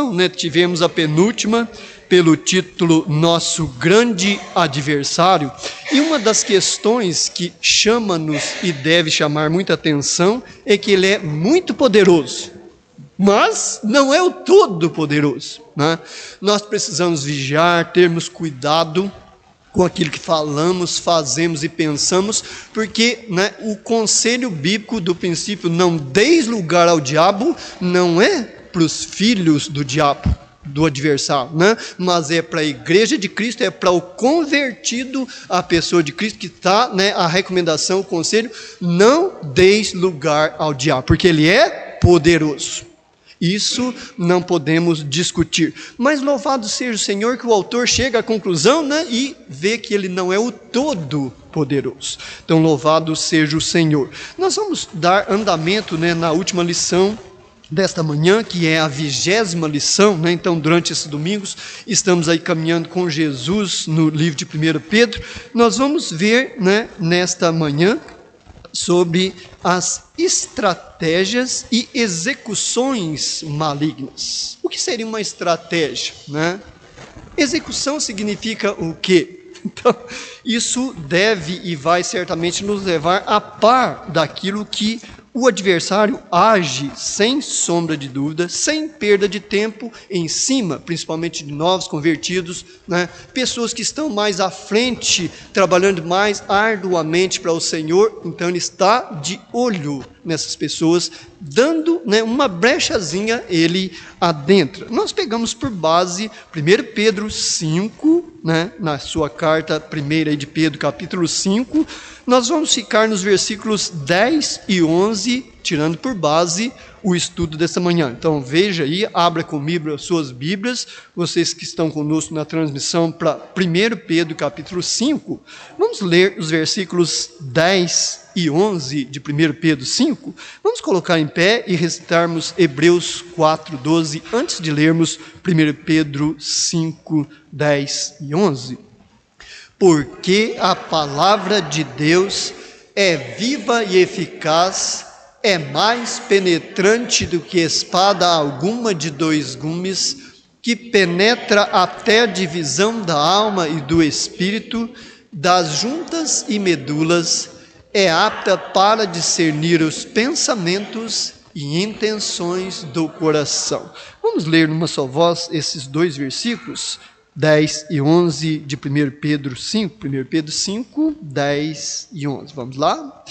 lição, né? Tivemos a penúltima pelo título Nosso Grande Adversário, e uma das questões que chama-nos e deve chamar muita atenção é que ele é muito poderoso, mas não é o todo-poderoso, né? Nós precisamos vigiar, termos cuidado com aquilo que falamos, fazemos e pensamos, porque, né, o conselho bíblico do princípio não deis lugar ao diabo não é para os filhos do diabo, do adversário, né? Mas é para a igreja de Cristo, é para o convertido, a pessoa de Cristo, que está, né, a recomendação, o conselho: não deis lugar ao diabo, porque ele é poderoso. Isso não podemos discutir. Mas louvado seja o Senhor que o autor chega à conclusão, né, e vê que ele não é o todo-poderoso. Então, louvado seja o Senhor. Nós vamos dar andamento, né, na última lição desta manhã, que é a 20ª lição, né? Então, durante esses domingos, estamos aí caminhando com Jesus no livro de 1 Pedro. Nós vamos ver, né, nesta manhã, sobre as estratégias e execuções malignas. O que seria uma estratégia, né? Execução significa o quê? Então, isso deve e vai certamente nos levar a par daquilo que o adversário age, sem sombra de dúvida, sem perda de tempo, em cima, principalmente de novos convertidos, né? Pessoas que estão mais à frente, trabalhando mais arduamente para o Senhor. Então ele está de olho nessas pessoas, dando, né, uma brechazinha, ele adentra. Nós pegamos por base 1 Pedro 5, né, na sua carta primeira de Pedro, capítulo 5, nós vamos ficar nos versículos 10 e 11, tirando por base o estudo dessa manhã. Então veja aí, abra comigo as suas Bíblias, vocês que estão conosco na transmissão, para 1 Pedro capítulo 5, vamos ler os versículos 10 e 11 de 1 Pedro 5, vamos colocar em pé e recitarmos Hebreus 4:12, antes de lermos 1 Pedro 5, 10 e 11. Porque a palavra de Deus é viva e eficaz, é mais penetrante do que espada alguma de 2 gumes, que penetra até a divisão da alma e do espírito, das juntas e medulas, é apta para discernir os pensamentos e intenções do coração. Vamos ler numa só voz esses 2 versículos, 10 e 11 de 1 Pedro 5, 1 Pedro 5, 10 e 11, vamos lá?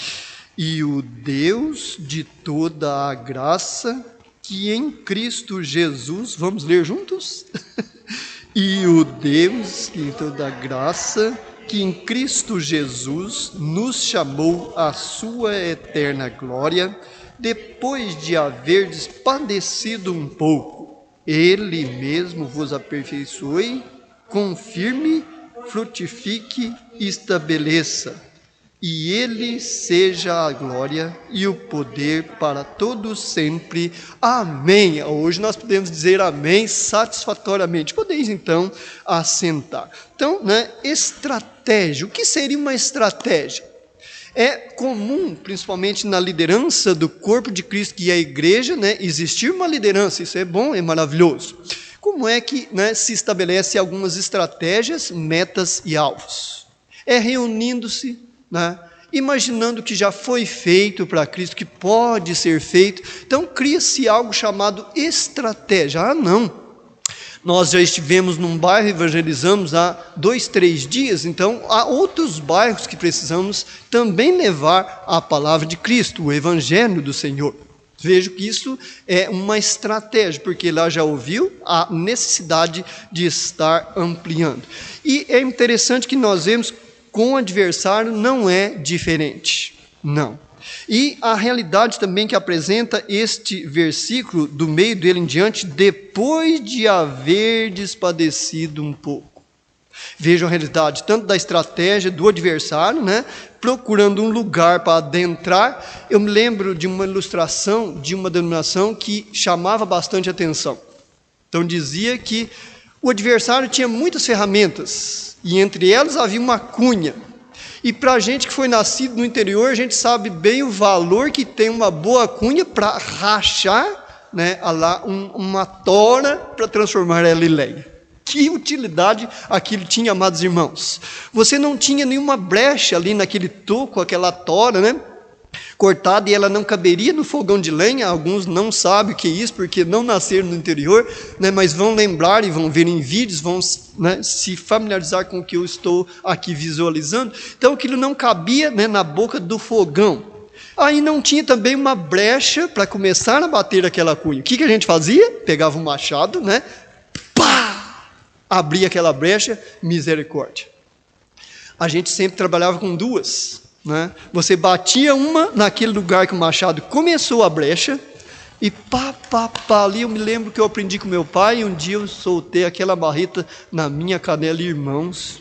E o Deus de toda a graça, que em Cristo Jesus, vamos ler juntos? E o Deus de toda a graça, que em Cristo Jesus nos chamou à sua eterna glória, depois de haverdes padecido um pouco, Ele mesmo vos aperfeiçoe, confirme, frutifique e estabeleça. E Ele seja a glória e o poder para todos sempre. Amém. Hoje nós podemos dizer amém satisfatoriamente. Podeis então assentar. Então, né, estratégia. O que seria uma estratégia? É comum, principalmente na liderança do corpo de Cristo, que é a igreja, né, existir uma liderança. Isso é bom, é maravilhoso. Como é que, né, se estabelece algumas estratégias, metas e alvos? É reunindo-se, né, imaginando que já foi feito para Cristo, que pode ser feito. Então cria-se algo chamado estratégia. Ah, não! Nós já estivemos num bairro, evangelizamos há 2, 3 dias, então há outros bairros que precisamos também levar a palavra de Cristo, o evangelho do Senhor. Vejo que isso é uma estratégia, porque lá já ouviu a necessidade de estar ampliando. E é interessante que nós vemos com o adversário não é diferente, não. E a realidade também que apresenta este versículo, do meio dele em diante, depois de haverdes padecido um pouco. Vejam a realidade, tanto da estratégia do adversário, né, procurando um lugar para adentrar. Eu me lembro de uma ilustração de uma denominação que chamava bastante atenção. Então dizia que o adversário tinha muitas ferramentas, e entre elas havia uma cunha. E para a gente que foi nascido no interior, a gente sabe bem o valor que tem uma boa cunha para rachar né, uma tora para transformar ela em lenha. Que utilidade aquilo tinha, amados irmãos? Você não tinha nenhuma brecha ali naquele toco, aquela tora, né, cortada, e ela não caberia no fogão de lenha. Alguns não sabem o que é isso, porque não nasceram no interior, né, mas vão lembrar e vão ver em vídeos, vão, né, se familiarizar com o que eu estou aqui visualizando. Então aquilo não cabia, né, na boca do fogão. Aí não tinha também uma brecha para começar a bater aquela cunha. O que a gente fazia? Pegava um machado, né, pá, abria aquela brecha, misericórdia. A gente sempre trabalhava com duas, né? Você batia uma naquele lugar que o machado começou a brecha, e pá, ali eu me lembro que eu aprendi com meu pai, e um dia eu soltei aquela marreta na minha canela, irmãos.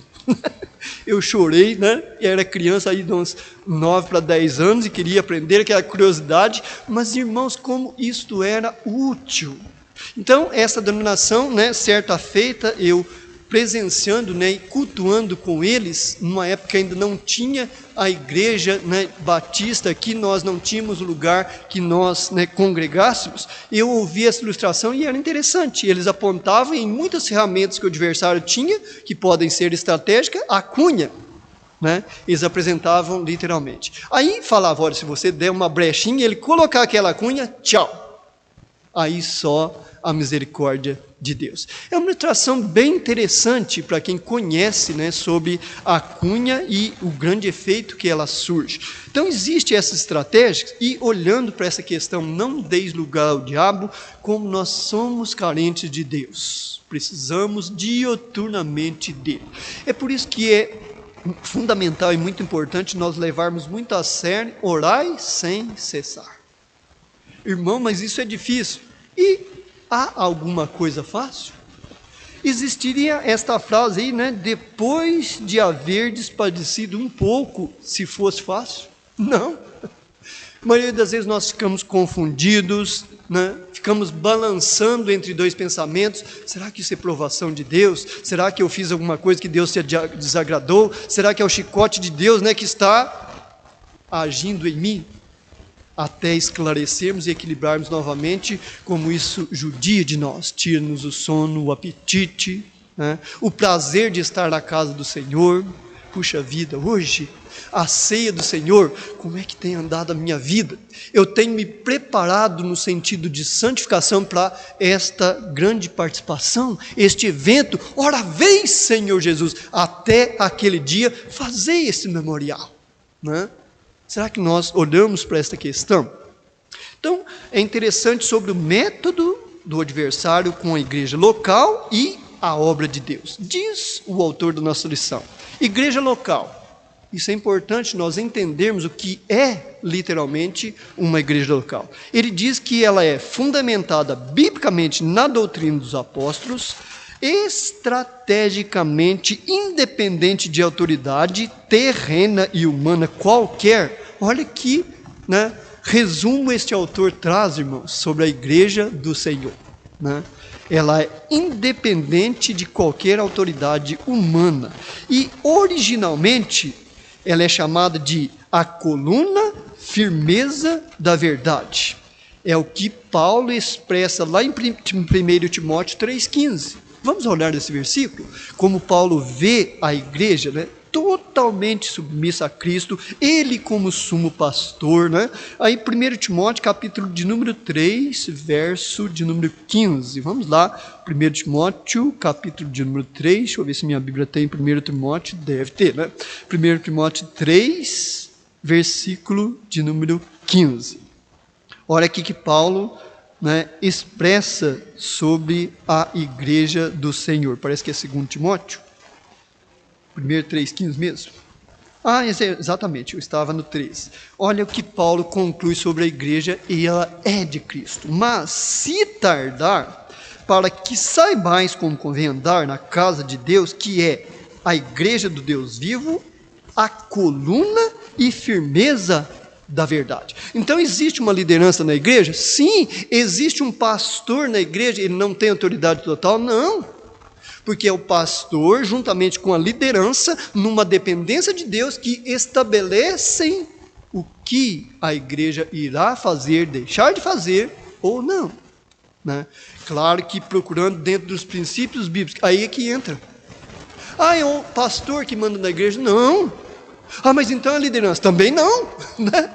Eu chorei, né? Eu era criança aí de uns 9 para 10 anos e queria aprender, aquela curiosidade, mas irmãos, como isto era útil. Então, essa denominação, né, certa feita, eu presenciando, né, e cultuando com eles, numa época ainda não tinha a igreja, né, batista aqui, nós não tínhamos lugar que nós, né, congregássemos. Eu ouvi essa ilustração e era interessante. Eles apontavam em muitas ferramentas que o adversário tinha, que podem ser estratégicas, a cunha, né, eles apresentavam literalmente. Aí falava, olha, se você der uma brechinha, ele colocar aquela cunha, tchau. Aí só a misericórdia de Deus. É uma ilustração bem interessante para quem conhece, né, sobre a cunha e o grande efeito que ela surge. Então existe essa estratégia, e olhando para essa questão, não deis lugar ao diabo, como nós somos carentes de Deus, precisamos dioturnamente dele. É por isso que é fundamental e muito importante nós levarmos muito a sério, orai sem cessar. Irmão, mas isso é difícil. E há alguma coisa fácil? Existiria esta frase aí, né? Depois de haver despadecido um pouco, se fosse fácil? Não. A maioria das vezes nós ficamos confundidos, né? Ficamos balançando entre dois pensamentos. Será que isso é provação de Deus? Será que eu fiz alguma coisa que Deus se desagradou? Será que é o chicote de Deus, né, que está agindo em mim? Até esclarecermos e equilibrarmos novamente como isso judia de nós, tira-nos o sono, o apetite, né? O prazer de estar na casa do Senhor. Puxa vida, hoje, a ceia do Senhor, como é que tem andado a minha vida? Eu tenho me preparado no sentido de santificação para esta grande participação, este evento. Ora vem, Senhor Jesus, até aquele dia, fazei esse memorial, né? Será que nós olhamos para esta questão? Então, é interessante sobre o método do adversário com a igreja local e a obra de Deus. Diz o autor da nossa lição, igreja local. Isso é importante nós entendermos o que é literalmente uma igreja local. Ele diz que ela é fundamentada biblicamente na doutrina dos apóstolos, estrategicamente independente de autoridade terrena e humana qualquer. Olha que, né, resumo este autor traz, irmãos, sobre a igreja do Senhor, né? Ela é independente de qualquer autoridade humana e originalmente ela é chamada de a coluna firmeza da verdade. É o que Paulo expressa lá em 1 Timóteo 3,15. Vamos olhar esse versículo? Como Paulo vê a igreja, né, totalmente submissa a Cristo, ele como sumo pastor, né? Aí 1 Timóteo, capítulo de número 3, verso de número 15. Vamos lá, 1 Timóteo, capítulo de número 3, deixa eu ver se minha Bíblia tem 1 Timóteo, deve ter, né? 1 Timóteo 3, versículo de número 15. Olha aqui que Paulo, né, expressa sobre a igreja do Senhor. Parece que é 2 Timóteo. 1 3,15 mesmo? Exatamente, eu estava no 3. Olha o que Paulo conclui sobre a igreja, e ela é de Cristo. Mas, se tardar, para que saibais como convém andar na casa de Deus, que é a igreja do Deus vivo, a coluna e firmeza da verdade. Então existe uma liderança na igreja? Sim. Existe um pastor na igreja, ele não tem autoridade total? Não. Porque é o pastor, juntamente com a liderança, numa dependência de Deus, que estabelecem o que a igreja irá fazer, deixar de fazer ou não. né? Claro que procurando dentro dos princípios bíblicos. Aí é que entra. É o pastor que manda na igreja? Não. Mas então a liderança? Também não, né?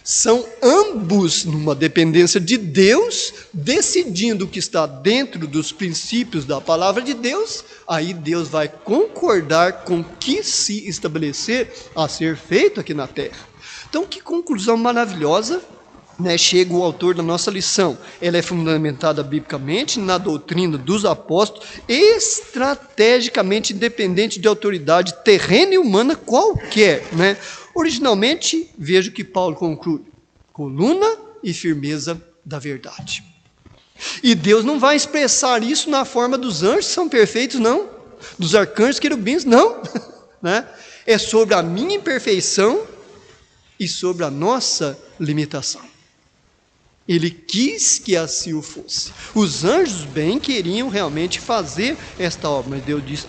São ambos numa dependência de Deus, decidindo o que está dentro dos princípios da palavra de Deus. Aí Deus vai concordar com o que se estabelecer a ser feito aqui na terra. Então, que conclusão maravilhosa, né, chega o autor da nossa lição. Ela é fundamentada biblicamente na doutrina dos apóstolos, estrategicamente independente de autoridade terrena e humana qualquer, né? Originalmente, vejo que Paulo conclui: coluna e firmeza da verdade. E Deus não vai expressar isso na forma dos anjos, que são perfeitos, não. Dos arcanjos, querubins, não. Né? É sobre a minha imperfeição e sobre a nossa limitação. Ele quis que assim o fosse. Os anjos bem queriam realmente fazer esta obra, mas Deus disse: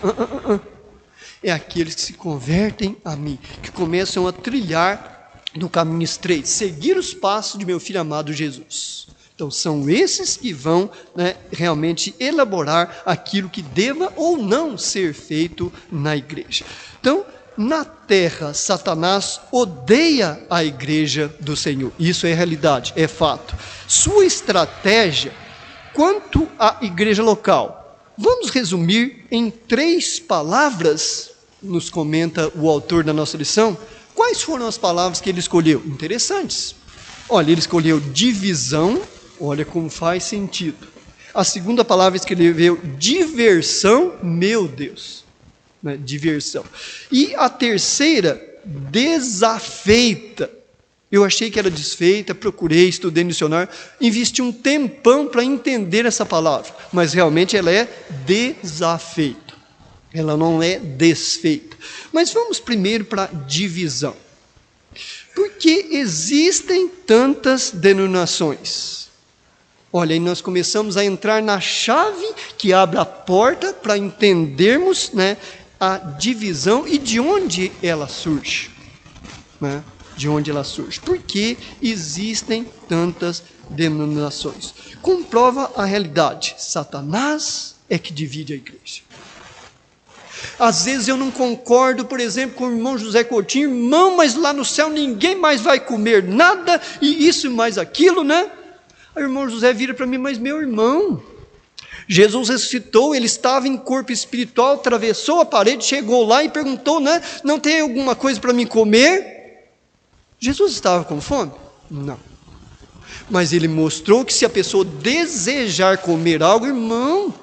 é aqueles que se convertem a mim, que começam a trilhar no caminho estreito, seguir os passos de meu filho amado Jesus. Então são esses que vão, né, realmente elaborar aquilo que deva ou não ser feito na igreja. Então, na terra, Satanás odeia a igreja do Senhor. Isso é realidade, é fato. Sua estratégia quanto à igreja local, vamos resumir em 3 palavras, nos comenta o autor da nossa lição. Quais foram as palavras que ele escolheu? Interessantes. Olha, ele escolheu divisão, olha como faz sentido. A segunda palavra escreveu diversão, meu Deus. Né, diversão. E a terceira, desafeita. Eu achei que era desfeita, procurei, estudei no dicionário, investi um tempão para entender essa palavra, mas realmente ela é desafeita. Ela não é desfeita. Mas vamos primeiro para divisão. Por que existem tantas denominações? Olha, aí nós começamos a entrar na chave que abre a porta para entendermos, né, a divisão e de onde ela surge. Né? De onde ela surge. Por que existem tantas denominações? Comprova a realidade. Satanás é que divide a igreja. Às vezes eu não concordo, por exemplo, com o irmão José Coutinho. Irmão, mas lá no céu ninguém mais vai comer nada, e isso e mais aquilo, né? Aí o irmão José vira para mim: mas meu irmão, Jesus ressuscitou, ele estava em corpo espiritual, atravessou a parede, chegou lá e perguntou, né? Não tem alguma coisa para mim comer? Jesus estava com fome? Não. Mas ele mostrou que se a pessoa desejar comer algo, irmão,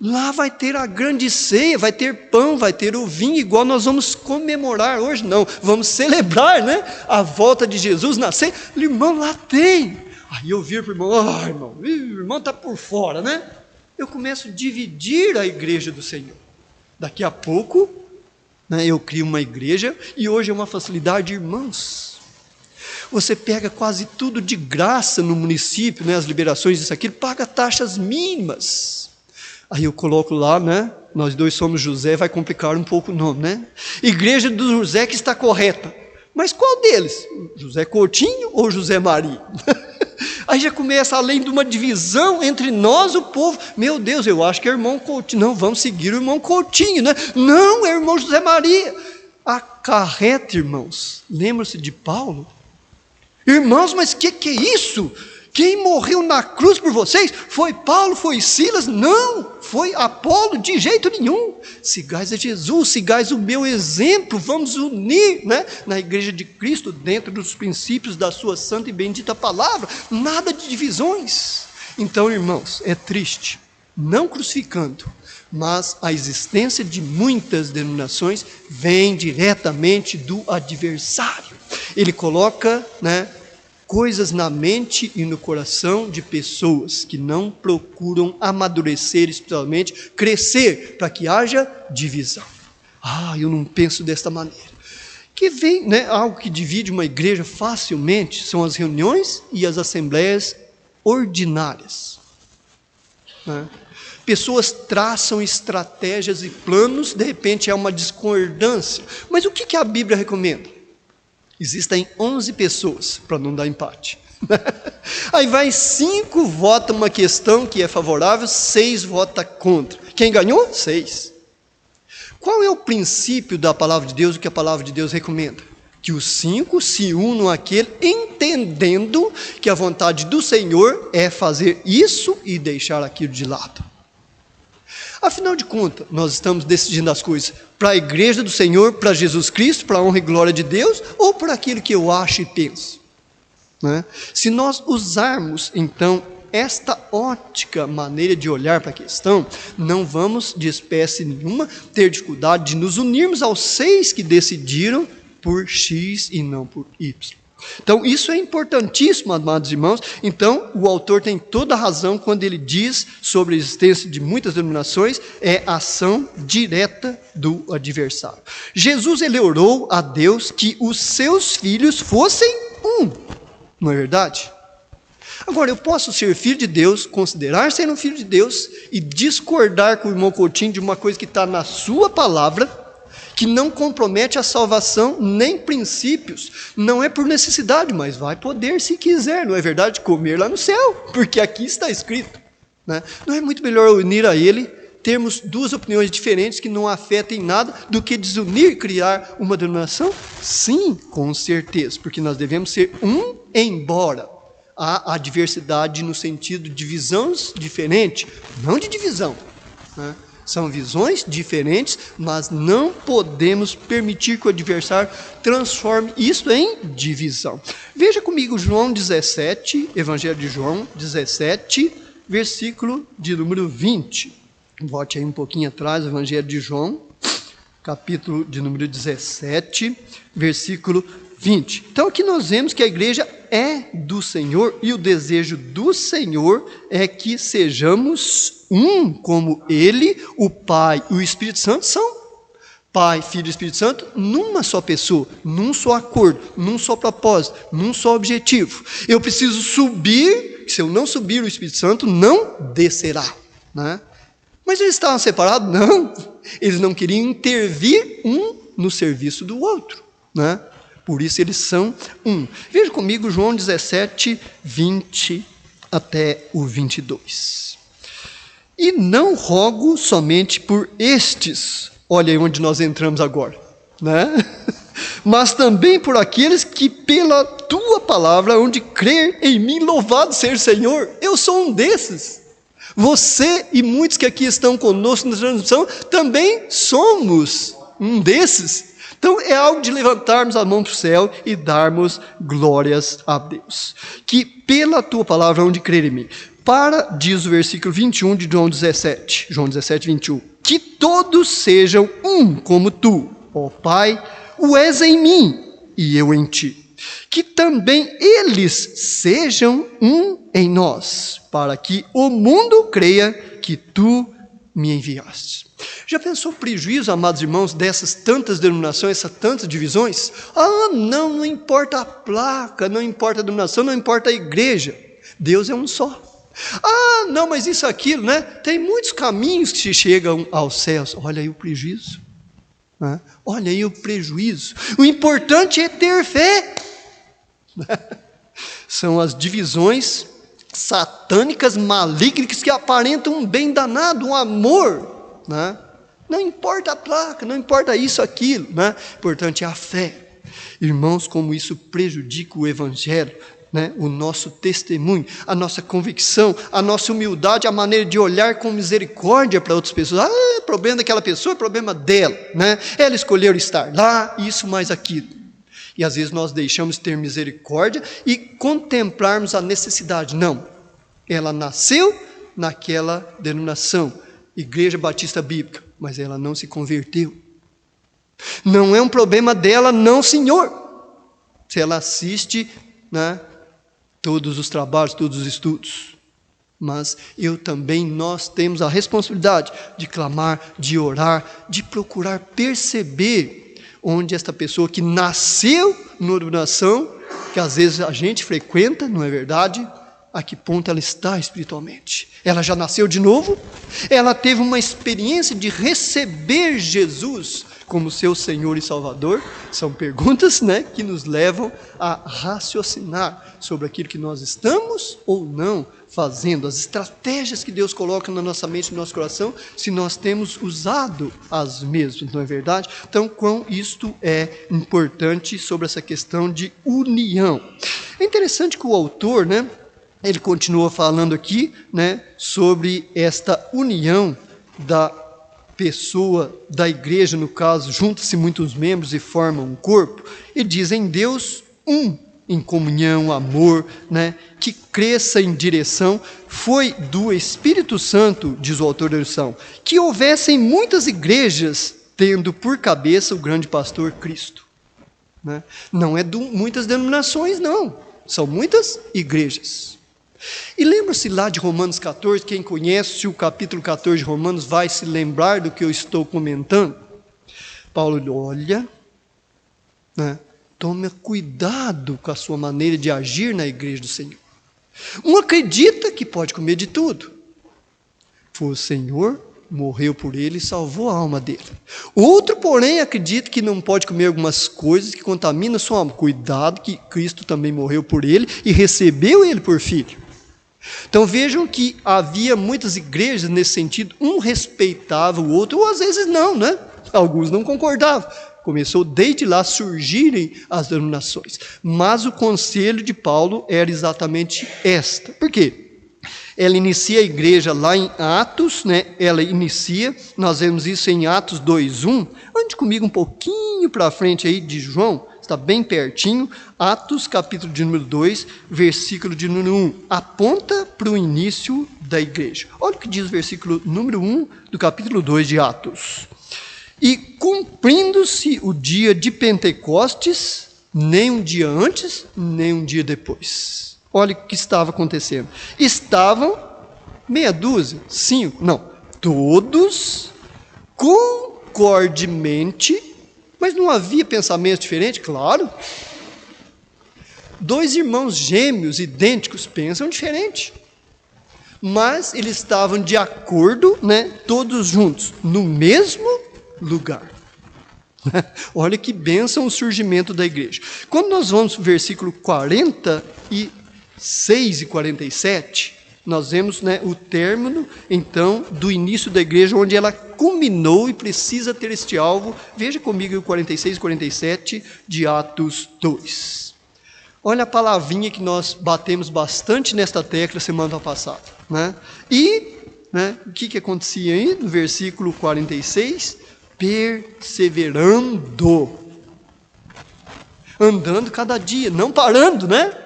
lá vai ter a grande ceia, vai ter pão, vai ter o vinho, igual nós vamos comemorar hoje, não, vamos celebrar, né, a volta de Jesus na ceia. Irmão, lá tem. Aí eu viro para o irmão: o irmão está por fora, né? Eu começo a dividir a igreja do Senhor. Daqui a pouco, né, eu crio uma igreja, e hoje é uma facilidade, irmãos. Você pega quase tudo de graça no município, né, as liberações disso aqui, paga taxas mínimas. Aí eu coloco lá, né? Nós dois somos José, vai complicar um pouco o nome, né? Igreja do José que está correta. Mas qual deles? José Coutinho ou José Maria? Aí já começa, além de uma divisão entre nós, o povo. Meu Deus, eu acho que é irmão Coutinho. Não, vamos seguir o irmão Coutinho, né? Não, é o irmão José Maria. Acarreta, irmãos. Lembra-se de Paulo? Irmãos, mas que é isso? Quem morreu na cruz por vocês? Foi Paulo, foi Silas? Não, foi Apolo, de jeito nenhum. Sigais a Jesus, sigais o meu exemplo, vamos unir, né, na igreja de Cristo, dentro dos princípios da sua santa e bendita palavra, nada de divisões. Então, irmãos, é triste, não crucificando, mas a existência de muitas denominações vem diretamente do adversário. Ele coloca, né, coisas na mente e no coração de pessoas que não procuram amadurecer espiritualmente, crescer, para que haja divisão. Eu não penso desta maneira. Que vem, né, algo que divide uma igreja facilmente são as reuniões e as assembleias ordinárias. Né? Pessoas traçam estratégias e planos, de repente há uma discordância. Mas o que a Bíblia recomenda? Existem 11 pessoas, para não dar empate. Aí vai 5 votam uma questão que é favorável, 6 votam contra. Quem ganhou? 6. Qual é o princípio da palavra de Deus, o que a palavra de Deus recomenda? Que os 5 se unam àquele, entendendo que a vontade do Senhor é fazer isso e deixar aquilo de lado. Afinal de contas, nós estamos decidindo as coisas para a igreja do Senhor, para Jesus Cristo, para a honra e glória de Deus, ou para aquilo que eu acho e penso? Né? Se nós usarmos, então, esta ótica maneira de olhar para a questão, não vamos, de espécie nenhuma, ter dificuldade de nos unirmos aos 6 que decidiram por X e não por Y. Então, isso é importantíssimo, amados irmãos. Então, o autor tem toda a razão quando ele diz sobre a existência de muitas denominações, é ação direta do adversário. Jesus, ele orou a Deus que os seus filhos fossem um, não é verdade? Agora, eu posso ser filho de Deus, considerar ser um filho de Deus e discordar com o irmão Coutinho de uma coisa que está na sua palavra, que não compromete a salvação nem princípios, não é por necessidade, mas vai poder, se quiser, não é verdade, comer lá no céu, porque aqui está escrito, né? Não é muito melhor unir a ele, termos 2 opiniões diferentes que não afetem nada, do que desunir e criar uma denominação? Sim, com certeza, porque nós devemos ser um, embora há a diversidade no sentido de visões diferentes, não de divisão, né? São visões diferentes, mas não podemos permitir que o adversário transforme isso em divisão. Veja comigo João 17, Evangelho de João 17, versículo de número 20. Volte aí um pouquinho atrás, Evangelho de João, capítulo de número 17, versículo 20. Então aqui nós vemos que a igreja é do Senhor e o desejo do Senhor é que sejamos um, como Ele, o Pai e o Espírito Santo são. Pai, Filho e Espírito Santo, numa só pessoa, num só acordo, num só propósito, num só objetivo. Eu preciso subir, se eu não subir, o Espírito Santo não descerá, né? Mas eles estavam separados? Não, eles não queriam intervir um no serviço do outro, né? Por isso eles são um. Veja comigo João 17, 20 até o 22. E não rogo somente por estes, olha aí onde nós entramos agora, né? Mas também por aqueles que pela tua palavra hão de crer em mim, louvado seja o Senhor. Eu sou um desses. Você e muitos que aqui estão conosco na transmissão também somos um desses. Então é algo de levantarmos a mão para o céu e darmos glórias a Deus. Que pela tua palavra hão de crer em mim. Para, diz o versículo 21 de João 17, 21, que todos sejam um como tu, ó Pai, o és em mim e eu em ti. Que também eles sejam um em nós, para que o mundo creia que tu me enviaste. Já pensou o prejuízo, amados irmãos, dessas tantas denominações, essas tantas divisões? Não importa a placa, não importa a denominação, não importa a igreja. Deus é um só. Não, mas isso, aquilo, né? Tem muitos caminhos que se chegam aos céus. Olha aí o prejuízo. Né? Olha aí o prejuízo. O importante é ter fé. São as divisões satânicas, malignas, que aparentam um bem danado, um amor, né? Não importa a placa, não importa isso, aquilo, né? O importante é a fé. Irmãos, como isso prejudica o evangelho, né? O nosso testemunho, a nossa convicção, a nossa humildade, a maneira de olhar com misericórdia para outras pessoas. Problema daquela pessoa, é problema dela, né? Ela escolheu estar lá, isso mais aquilo. E às vezes nós deixamos ter misericórdia e contemplarmos a necessidade. Não, ela nasceu naquela denominação, Igreja Batista Bíblica, mas ela não se converteu. Não é um problema dela, não, senhor. Se ela assiste, né, todos os trabalhos, todos os estudos. Mas nós temos a responsabilidade de clamar, de orar, de procurar perceber onde esta pessoa que nasceu numa denominação, que às vezes a gente frequenta, não é verdade? A que ponto ela está espiritualmente? Ela já nasceu de novo? Ela teve uma experiência de receber Jesus como seu Senhor e Salvador? São perguntas, né, que nos levam a raciocinar sobre aquilo que nós estamos ou não fazendo, as estratégias que Deus coloca na nossa mente, no nosso coração, se nós temos usado as mesmas, não é verdade? Então, quão isto é importante sobre essa questão de união. É interessante que o autor, né, ele continua falando aqui, né, sobre esta união da pessoa, da igreja, no caso, juntam-se muitos membros e formam um corpo, e diz em Deus em comunhão, amor, né, que cresça em direção, foi do Espírito Santo, diz o autor da lição, que houvessem muitas igrejas, tendo por cabeça o grande pastor Cristo. Né? Não é de muitas denominações, não, são muitas igrejas. E lembra-se lá de Romanos 14, quem conhece o capítulo 14 de Romanos vai se lembrar do que eu estou comentando. Paulo olha, né, tome cuidado com a sua maneira de agir na igreja do Senhor. Um acredita que pode comer de tudo. Foi o Senhor, morreu por ele e salvou a alma dele. Outro, porém, acredita que não pode comer algumas coisas que contaminam sua alma. Cuidado que Cristo também morreu por ele e recebeu ele por filho. Então vejam que havia muitas igrejas nesse sentido, um respeitava o outro, ou às vezes não, né? Alguns não concordavam. Começou desde lá a surgirem as denominações. Mas o conselho de Paulo era exatamente esta. Por quê? Ela inicia a igreja lá em Atos, né? Ela inicia, nós vemos isso em Atos 2:1. Ande comigo um pouquinho para frente aí de João, está bem pertinho. Atos, capítulo de número 2, versículo de número 1. Aponta para o início da igreja. Olha o que diz o versículo número 1 do capítulo 2 de Atos. E cumprindo-se o dia de Pentecostes, nem um dia antes, nem um dia depois. Olha o que estava acontecendo. Estavam meia dúzia, 5, não, todos concordemente, mas não havia pensamento diferente, claro. 2 irmãos gêmeos idênticos pensam diferente. Mas eles estavam de acordo, né, todos juntos, no mesmo lugar. Olha que bênção o surgimento da igreja. Quando nós vamos para o versículo 46 e 47, nós vemos, né, o término, então, do início da igreja, onde ela culminou e precisa ter este alvo. Veja comigo o 46 e 47 de Atos 2. Olha a palavrinha que nós batemos bastante nesta tecla semana passada. Né? E, né, o que acontecia aí no versículo 46? Perseverando, andando cada dia, não parando, né?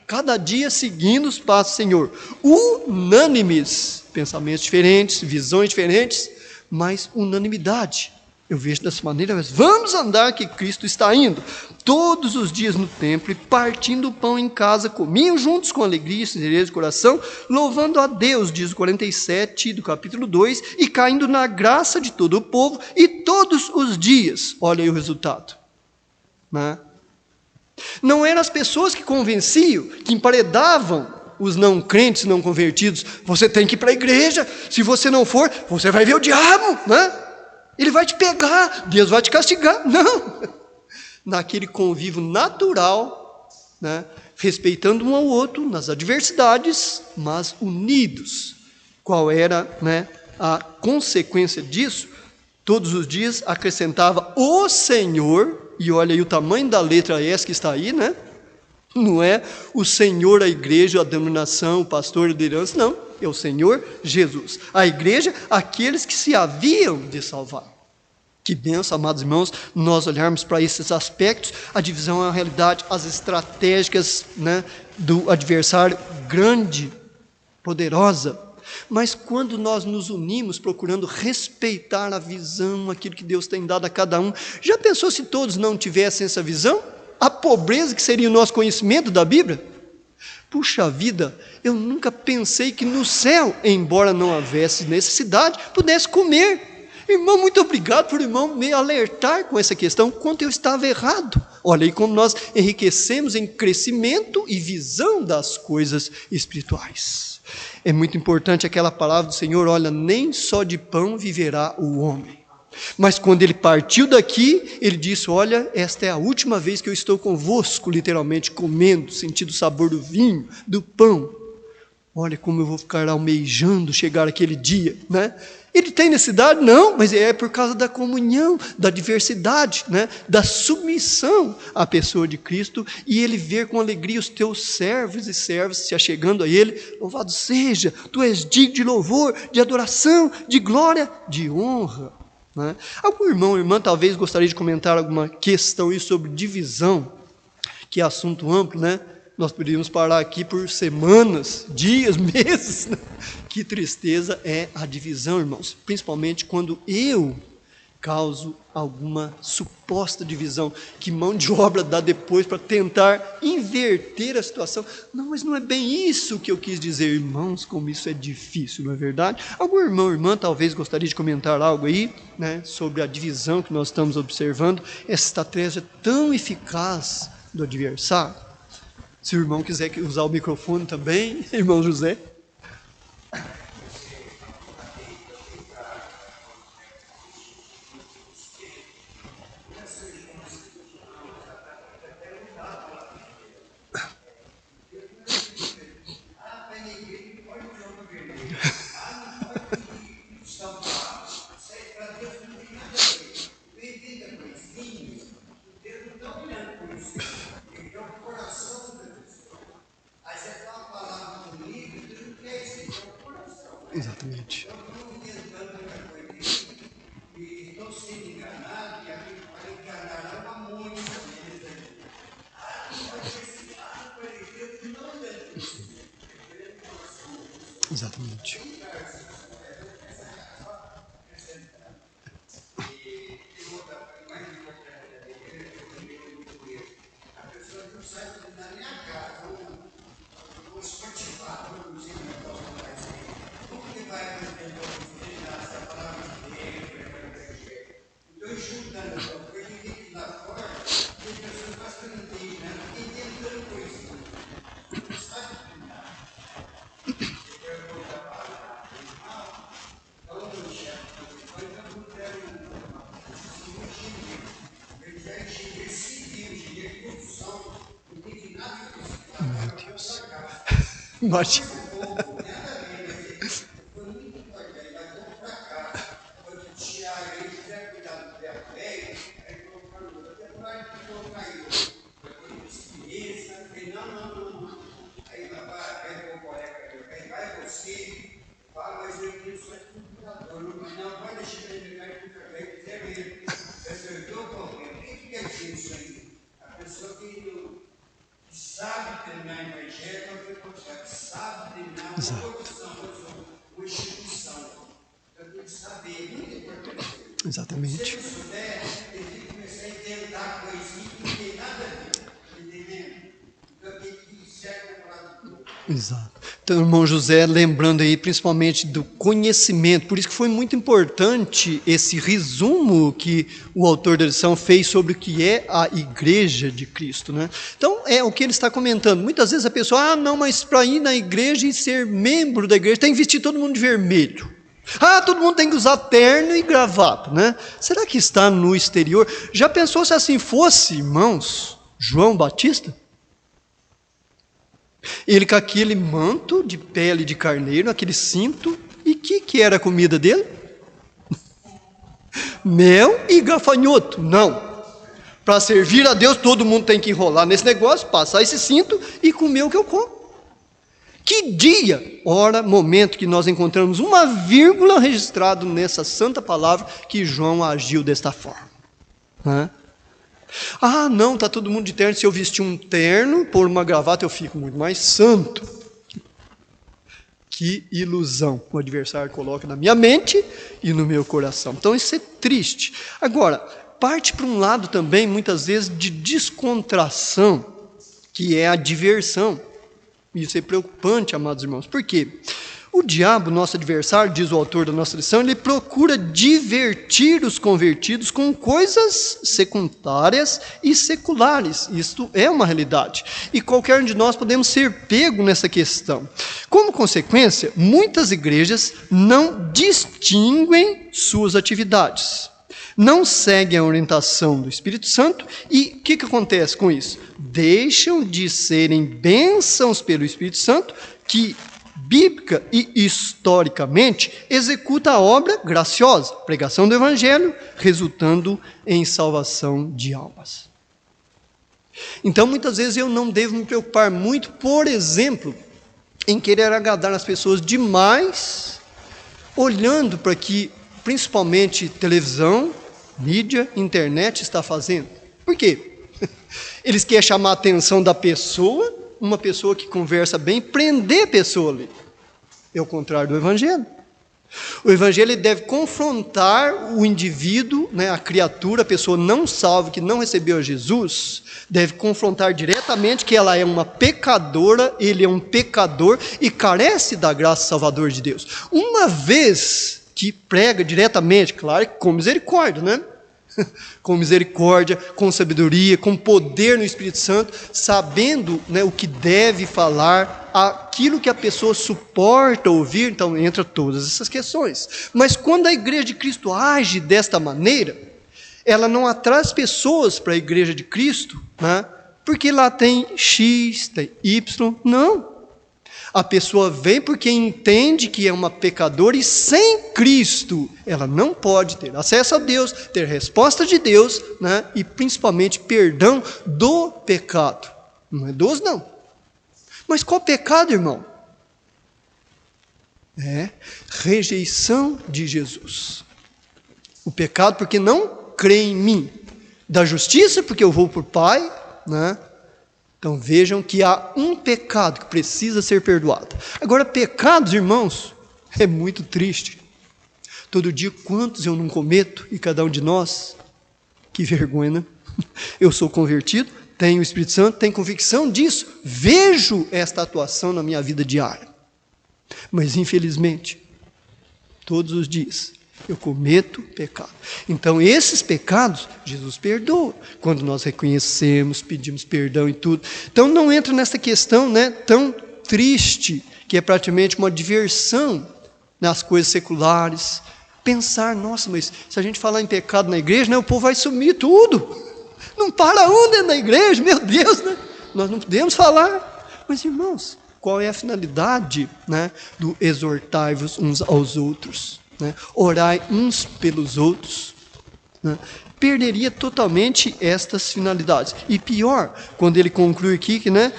Cada dia seguindo os passos do Senhor, unânimes, pensamentos diferentes, visões diferentes, mas unanimidade. Eu vejo dessa maneira, mas vamos andar que Cristo está indo. Todos os dias no templo e partindo o pão em casa, comiam juntos com alegria e sinceridade de coração, louvando a Deus, diz o 47 do capítulo 2, e caindo na graça de todo o povo, e todos os dias, olha aí o resultado. Né? Não eram as pessoas que convenciam, que emparedavam os não crentes, não convertidos. Você tem que ir para a igreja, se você não for, você vai ver o diabo, né? Ele vai te pegar, Deus vai te castigar. Não, naquele convívio natural, né, respeitando um ao outro nas adversidades, mas unidos. Qual era, né, a consequência disso? Todos os dias acrescentava o Senhor, e olha aí o tamanho da letra S que está aí, né? Não é o Senhor, a igreja, a denominação, o pastor, a liderança, não. É o Senhor Jesus. A igreja, aqueles que se haviam de salvar. Que bênção, amados irmãos, nós olharmos para esses aspectos. A divisão é uma realidade, as estratégicas, né, do adversário, grande, poderosa. Mas quando nós nos unimos procurando respeitar a visão, aquilo que Deus tem dado a cada um, já pensou se todos não tivessem essa visão? A pobreza que seria o nosso conhecimento da Bíblia? Puxa vida, eu nunca pensei que no céu, embora não houvesse necessidade, pudesse comer. Irmão, muito obrigado por irmão me alertar com essa questão, quanto eu estava errado. Olha aí como nós enriquecemos em crescimento e visão das coisas espirituais. É muito importante aquela palavra do Senhor, olha, nem só de pão viverá o homem. Mas quando ele partiu daqui, ele disse: olha, esta é a última vez que eu estou convosco, literalmente comendo, sentindo o sabor do vinho, do pão. Olha como eu vou ficar almejando chegar aquele dia, né? Ele tem necessidade? Não, mas é por causa da comunhão, da diversidade, né? Da submissão à pessoa de Cristo, e ele ver com alegria os teus servos e servas se achegando a ele. Louvado seja, tu és digno de louvor, de adoração, de glória, de honra, né? Algum irmão ou irmã talvez gostaria de comentar alguma questão aí sobre divisão, que é assunto amplo, né? Nós poderíamos parar aqui por semanas, dias, meses, né? Que tristeza é a divisão, irmãos, principalmente quando eu causo alguma suposta divisão, que mão de obra dá depois para tentar inverter a situação. Não, mas não é bem isso que eu quis dizer, irmãos, como isso é difícil, não é verdade? Algum irmão ou irmã talvez gostaria de comentar algo aí, né, sobre a divisão que nós estamos observando, essa estratégia tão eficaz do adversário? Se o irmão quiser usar o microfone também, irmão José. Exatamente. Exatamente. Meu Deus. Imagina. Exatamente. Exato. Então, irmão José, lembrando aí principalmente do conhecimento, por isso que foi muito importante esse resumo que o autor da lição fez sobre o que é a igreja de Cristo, né? Então, é o que ele está comentando. Muitas vezes a pessoa, não, mas para ir na igreja e ser membro da igreja, tem que vestir todo mundo de vermelho. Todo mundo tem que usar terno e gravata, né? Será que está no exterior? Já pensou se assim fosse, irmãos, João Batista? Ele com aquele manto de pele de carneiro, aquele cinto, e que era a comida dele? Mel e gafanhoto. Não. Para servir a Deus, todo mundo tem que enrolar nesse negócio, passar esse cinto e comer o que eu como. Que dia, hora, momento que nós encontramos uma vírgula registrado nessa santa palavra que João agiu desta forma? Não, está todo mundo de terno, se eu vestir um terno, pôr uma gravata, eu fico muito mais santo. Que ilusão o adversário coloca na minha mente e no meu coração. Então isso é triste. Agora, parte para um lado também, muitas vezes, de descontração, que é a diversão. Isso é preocupante, amados irmãos. Por quê? O diabo, nosso adversário, diz o autor da nossa lição, ele procura divertir os convertidos com coisas secundárias e seculares. Isto é uma realidade. E qualquer um de nós podemos ser pego nessa questão. Como consequência, muitas igrejas não distinguem suas atividades. não seguem a orientação do Espírito Santo e o que acontece com isso? Deixam de serem bênçãos pelo Espírito Santo que, bíblica e historicamente, executa a obra graciosa, pregação do Evangelho, resultando em salvação de almas. Então, muitas vezes eu não devo me preocupar muito, por exemplo, em querer agradar as pessoas demais, olhando para que, principalmente, televisão, mídia, internet está fazendo. Por quê? Eles querem chamar a atenção da pessoa, uma pessoa que conversa bem, prender a pessoa ali. É o contrário do Evangelho. O Evangelho deve confrontar o indivíduo, né, a criatura, a pessoa não salva, que não recebeu a Jesus, deve confrontar diretamente que ela é uma pecadora, ele é um pecador e carece da graça salvadora de Deus. Uma vez que prega diretamente, claro, com misericórdia, né? Com misericórdia, com sabedoria, com poder no Espírito Santo, sabendo, né, o que deve falar, aquilo que a pessoa suporta ouvir, então entra todas essas questões. Mas quando a igreja de Cristo age desta maneira, ela não atrai as pessoas para a igreja de Cristo, né, porque lá tem X, tem Y, não. A pessoa vem porque entende que é uma pecadora e sem Cristo ela não pode ter acesso a Deus, ter resposta de Deus, né? E principalmente perdão do pecado. Não é dos, não. Mas qual pecado, irmão? É rejeição de Jesus. O pecado porque não crê em mim. Da justiça porque eu vou por Pai, né? Então vejam que há um pecado que precisa ser perdoado. Agora, pecados, irmãos, é muito triste. Todo dia, quantos eu não cometo, e cada um de nós, que vergonha, né? Eu sou convertido, tenho o Espírito Santo, tenho convicção disso, vejo esta atuação na minha vida diária. Mas, infelizmente, todos os dias, eu cometo pecado. Então, esses pecados, Jesus perdoa. Quando nós reconhecemos, pedimos perdão e tudo. Então, não entra nessa questão, né, tão triste, que é praticamente uma diversão nas coisas seculares. Pensar, nossa, mas se a gente falar em pecado na igreja, né, o povo vai sumir tudo. Não para um dentro da igreja, meu Deus, né? Nós não podemos falar. Mas, irmãos, qual é a finalidade, né, do exortai-vos uns aos outros? Né? Orai uns pelos outros, né? Perderia totalmente estas finalidades. E pior, quando ele conclui aqui que, né,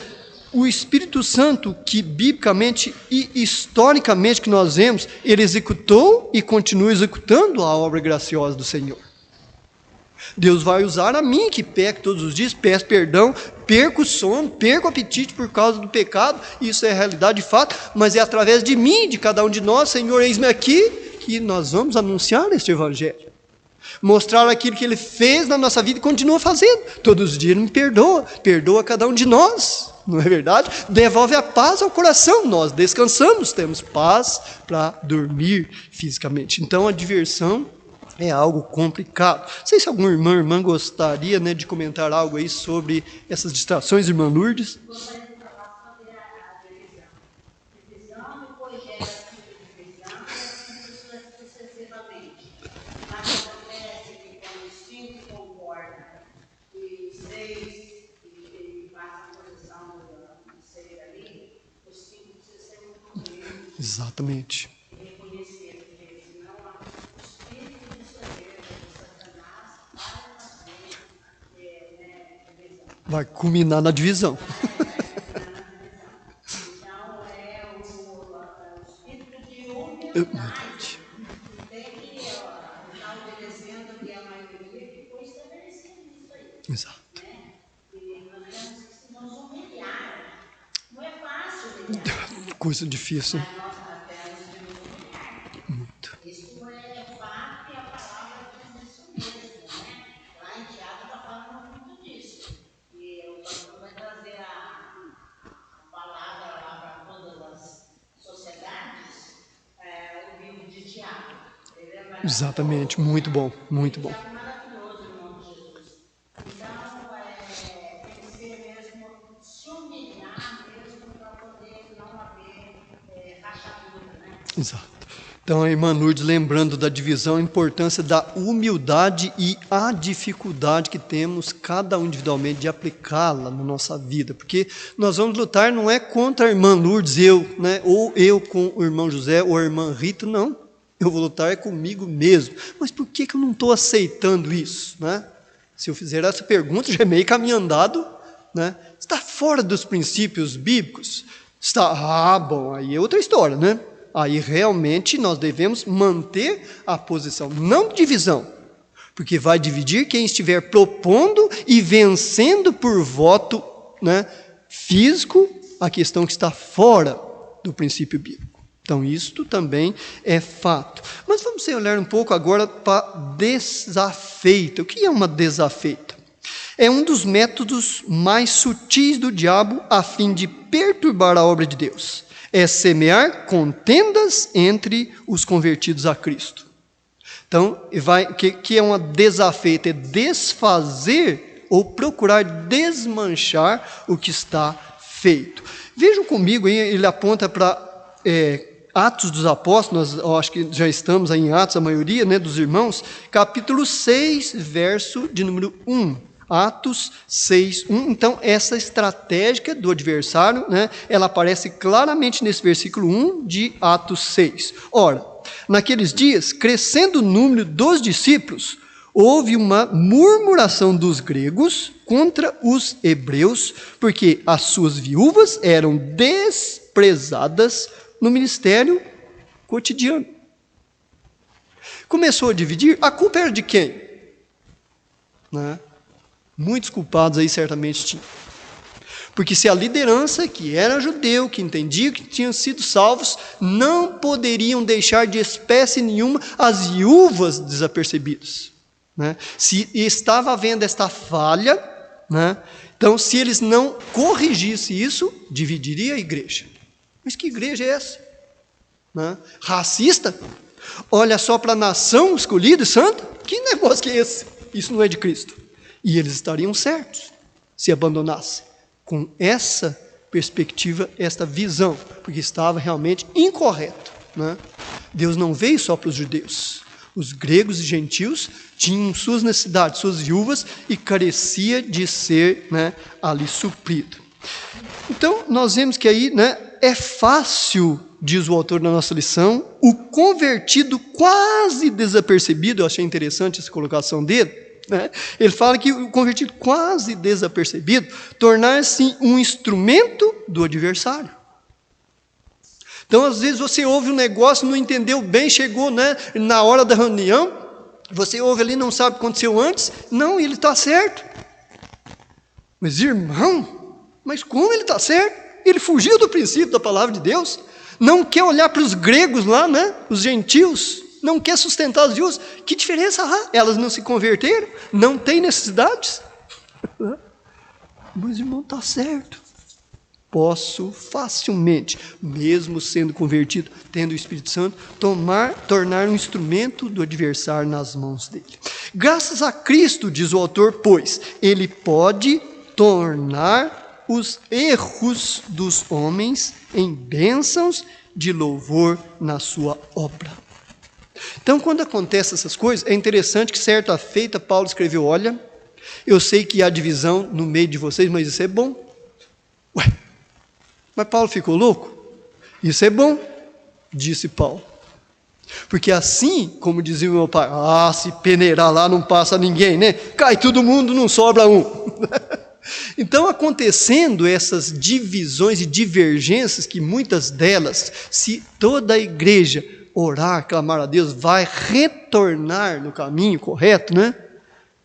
o Espírito Santo, que biblicamente e historicamente que nós vemos, ele executou e continua executando a obra graciosa do Senhor. Deus vai usar a mim, que peco todos os dias, peço perdão, perco o sono, perco o apetite por causa do pecado, isso é realidade de fato, mas é através de mim, de cada um de nós, Senhor, eis-me aqui, que nós vamos anunciar este Evangelho. Mostrar aquilo que Ele fez na nossa vida e continua fazendo. Todos os dias Ele me perdoa, perdoa cada um de nós, não é verdade? Devolve a paz ao coração, nós descansamos, temos paz para dormir fisicamente. Então a diversão é algo complicado. Não sei se algum irmã gostaria, né, de comentar algo aí sobre essas distrações, irmã Lourdes. Exatamente. Vai culminar na divisão. Verdade. Exato. Coisa difícil. Muito. Isso é fato e a palavra diz isso mesmo, né? Lá em Tiago está falando muito disso. E o pastor vai trazer a palavra lá para todas as sociedades, o livro de Tiago. Exatamente, muito bom, muito bom. É maravilhoso, irmão de Jesus. Então, tem que ser mesmo, se humilhar mesmo para poder não haver rachadura, né? Exato. Então, a irmã Lourdes, lembrando da divisão, a importância da humildade e a dificuldade que temos, cada um individualmente, de aplicá-la na nossa vida. Porque nós vamos lutar não é contra a irmã Lourdes, ou eu com o irmão José, ou a irmã Rita, não. Eu vou lutar comigo mesmo. Mas por que eu não estou aceitando isso? Né? Se eu fizer essa pergunta, já é meio caminho andado. Né? Está fora dos princípios bíblicos? Está, bom, aí é outra história, né? Aí realmente nós devemos manter a posição, não divisão, porque vai dividir quem estiver propondo e vencendo por voto, né, físico a questão que está fora do princípio bíblico. Então isto também é fato. Mas vamos olhar um pouco agora para desafeita. O que é uma desafeita? É um dos métodos mais sutis do diabo a fim de perturbar a obra de Deus. É semear contendas entre os convertidos a Cristo. Então, que é uma desafeita? É desfazer ou procurar desmanchar o que está feito. Vejam comigo, ele aponta para Atos dos Apóstolos, eu acho que já estamos aí em Atos, a maioria, né, dos irmãos, capítulo 6, verso de número 1. Atos 6, 1. Então, essa estratégia do adversário, né, ela aparece claramente nesse versículo 1 de Atos 6. Ora, naqueles dias, crescendo o número dos discípulos, houve uma murmuração dos gregos contra os hebreus, porque as suas viúvas eram desprezadas no ministério cotidiano. Começou a dividir, a culpa era de quem? Né? Muitos culpados aí certamente tinham. Porque se a liderança, que era judeu, que entendia que tinham sido salvos, não poderiam deixar de espécie nenhuma as viúvas desapercebidas. Né? Se estava havendo esta falha, né? Então se eles não corrigissem isso, dividiria a igreja. Mas que igreja é essa? Né? Racista? Olha só para a nação escolhida e santa? Que negócio que é esse? Isso não é de Cristo. E eles estariam certos se abandonassem com essa perspectiva, esta visão, porque estava realmente incorreto. Né? Deus não veio só para os judeus. Os gregos e gentios tinham suas necessidades, suas viúvas, e carecia de ser, né, ali suprido. Então, nós vemos que aí, né, é fácil, diz o autor da nossa lição, o convertido quase desapercebido, eu achei interessante essa colocação dele, né? Ele fala que o convertido quase desapercebido tornar-se um instrumento do adversário. Então, às vezes, você ouve um negócio, não entendeu bem, chegou, né, na hora da reunião, você ouve ali, não sabe o que aconteceu antes, não, ele está certo. Mas, irmão, mas como ele está certo? Ele fugiu do princípio da palavra de Deus, não quer olhar para os gregos lá, né, os gentios, não quer sustentar as viúvas. Que diferença há? Elas não se converteram? Não têm necessidades? Mas, irmão, está certo. Posso facilmente, mesmo sendo convertido, tendo o Espírito Santo, tornar um instrumento do adversário nas mãos dele. Graças a Cristo, diz o autor, pois, ele pode tornar os erros dos homens em bênçãos de louvor na sua obra. Então, quando acontecem essas coisas, é interessante que certa feita Paulo escreveu, olha, eu sei que há divisão no meio de vocês, mas isso é bom. Ué, mas Paulo ficou louco? Isso é bom, disse Paulo. Porque assim, como dizia o meu pai, se peneirar lá não passa ninguém, né? Cai todo mundo, não sobra um. Então, acontecendo essas divisões e divergências, que muitas delas, se toda a igreja orar, clamar a Deus, vai retornar no caminho correto, né?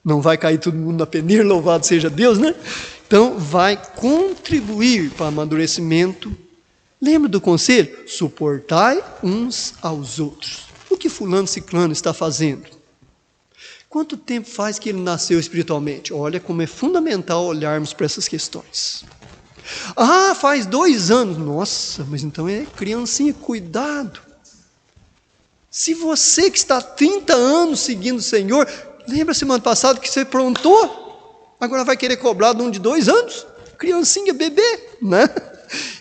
Não vai cair todo mundo na peneira, louvado seja Deus, né? Então, vai contribuir para o amadurecimento. Lembra do conselho? Suportai uns aos outros. O que fulano ciclano está fazendo? Quanto tempo faz que ele nasceu espiritualmente? Olha como é fundamental olharmos para essas questões. Faz 2 anos. Nossa, mas então é criancinha, cuidado. Se você que está há 30 anos seguindo o Senhor, lembra semana passada que você aprontou? Agora vai querer cobrar de um de 2 anos? Criancinha, bebê, né?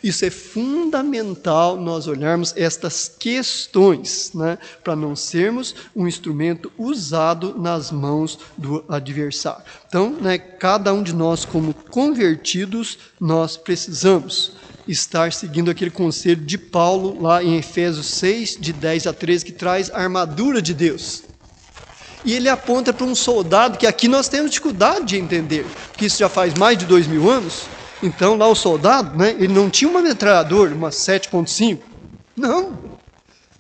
Isso é fundamental nós olharmos estas questões, né, para não sermos um instrumento usado nas mãos do adversário. Então, né, cada um de nós como convertidos, nós precisamos estar seguindo aquele conselho de Paulo lá em Efésios 6, de 10 a 13, que traz a armadura de Deus. E ele aponta para um soldado que aqui nós temos dificuldade de entender, porque isso já faz mais de 2000 anos. Então lá o soldado, né, ele não tinha uma metralhadora, uma 7.5. Não.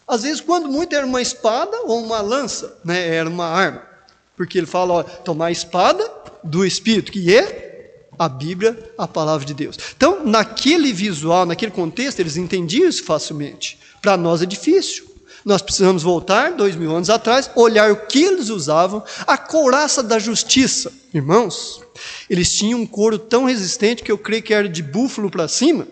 Às vezes, quando muito, era uma espada ou uma lança, né, era uma arma. Porque ele fala, ó, tomar a espada do Espírito, que é a Bíblia, a palavra de Deus. Então, naquele visual, naquele contexto, eles entendiam isso facilmente. Para nós é difícil. Nós precisamos voltar 2000 anos atrás, olhar o que eles usavam, a couraça da justiça. Irmãos, eles tinham um couro tão resistente que eu creio que era de búfalo para cima.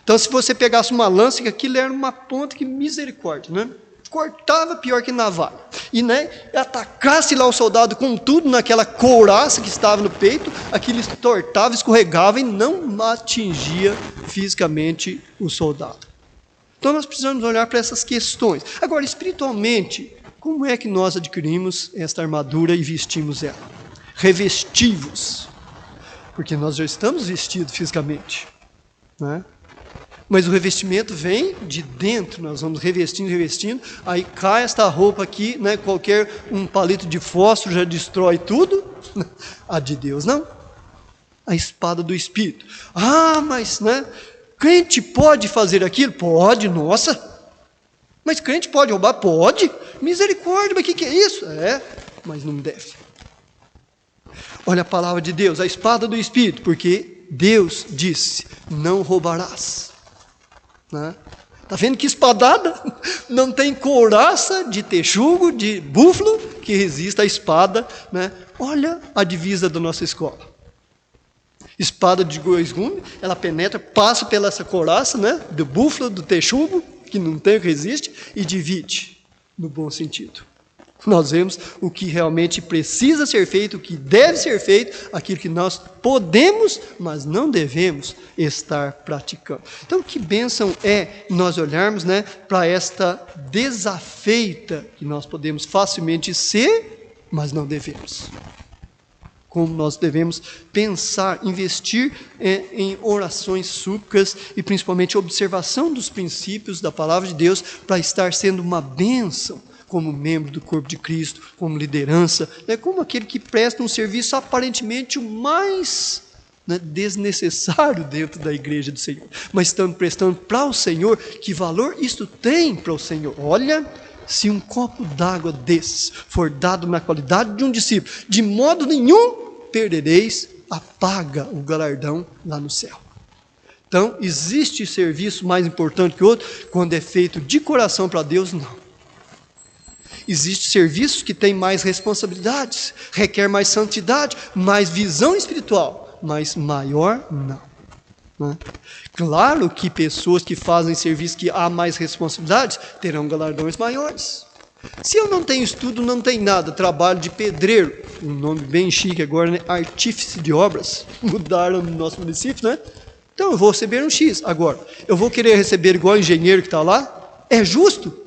Então, se você pegasse uma lança, que aquilo era uma ponta que misericórdia, né? Cortava pior que navalha. E, né, atacasse lá o soldado com tudo naquela couraça que estava no peito, aquilo tortava, escorregava e não atingia fisicamente o soldado. Então nós precisamos olhar para essas questões. Agora, espiritualmente, como é que nós adquirimos esta armadura e vestimos ela? Revestivos. Porque nós já estamos vestidos fisicamente, né? Mas o revestimento vem de dentro, nós vamos revestindo, aí cai esta roupa aqui, né? Qualquer um palito de fósforo já destrói tudo. A de Deus não. A espada do Espírito. Ah, mas, né? Crente pode fazer aquilo? Pode, nossa. Mas crente pode roubar? Pode. Misericórdia, mas o que é isso? Mas não deve. Olha a palavra de Deus, a espada do Espírito, porque Deus disse, não roubarás. Está vendo que espadada? Não tem couraça de texugo, de búfalo, que resista à espada, né? Olha a divisa da nossa escola. Espada de dois gumes, ela penetra, passa pela essa couraça, né? Do búfalo, do texugo, que não tem o que resiste, e divide, no bom sentido. Nós vemos o que realmente precisa ser feito, o que deve ser feito, aquilo que nós podemos, mas não devemos estar praticando. Então, que bênção é nós olharmos, né, para esta desafeita que nós podemos facilmente ser, mas não devemos. Como nós devemos pensar, investir em orações, súplicas e principalmente observação dos princípios da palavra de Deus para estar sendo uma bênção como membro do corpo de Cristo, como liderança, né, como aquele que presta um serviço aparentemente o mais, né, desnecessário dentro da igreja do Senhor, mas estando prestando para o Senhor, que valor isto tem para o Senhor? Olha, se um copo d'água desses for dado na qualidade de um discípulo, de modo nenhum perdereis a paga, o galardão lá no céu. Então, existe serviço mais importante que outro? Quando é feito de coração para Deus, não. Existem serviços que têm mais responsabilidades, requer mais santidade, mais visão espiritual, mas maior não. Né? Claro que pessoas que fazem serviço que há mais responsabilidades terão galardões maiores. Se eu não tenho estudo, não tenho nada, trabalho de pedreiro, um nome bem chique agora, né? Artífice de obras, mudaram no nosso município, né? Então eu vou receber um X. Agora, eu vou querer receber igual o engenheiro que está lá? É justo?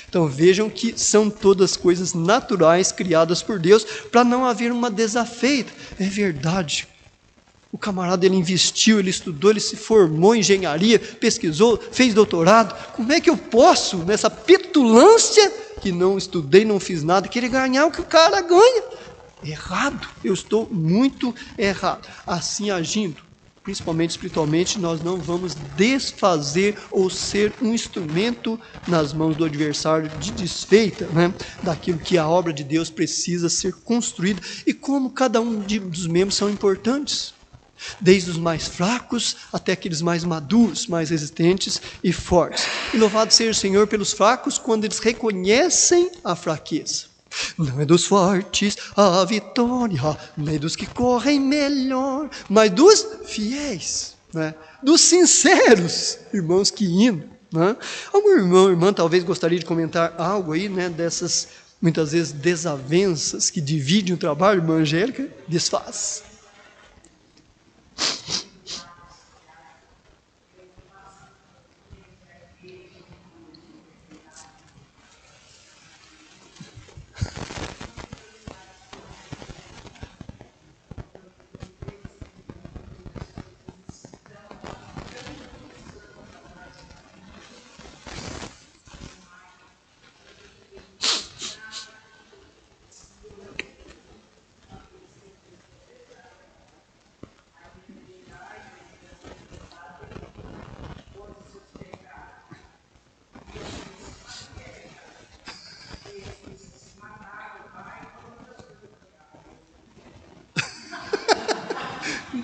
Então vejam que são todas coisas naturais criadas por Deus para não haver uma desafeita. É verdade. O camarada, ele investiu, ele estudou, ele se formou em engenharia, pesquisou, fez doutorado. Como é que eu posso, nessa petulância, que não estudei, não fiz nada, querer ganhar o que o cara ganha? Errado. Eu estou muito errado. Assim agindo, principalmente espiritualmente, nós não vamos desfazer ou ser um instrumento nas mãos do adversário de desfeita, né, daquilo que a obra de Deus precisa ser construída e como cada um dos membros são importantes, desde os mais fracos até aqueles mais maduros, mais resistentes e fortes. E louvado seja o Senhor pelos fracos quando eles reconhecem a fraqueza. Não é dos fortes a vitória, nem dos que correm melhor, mas dos fiéis, né? Dos sinceros, irmãos, que hino, né? Algum irmão, irmã, talvez gostaria de comentar algo aí, né, dessas, muitas vezes, desavenças que dividem o trabalho, irmã Angélica, desfaz.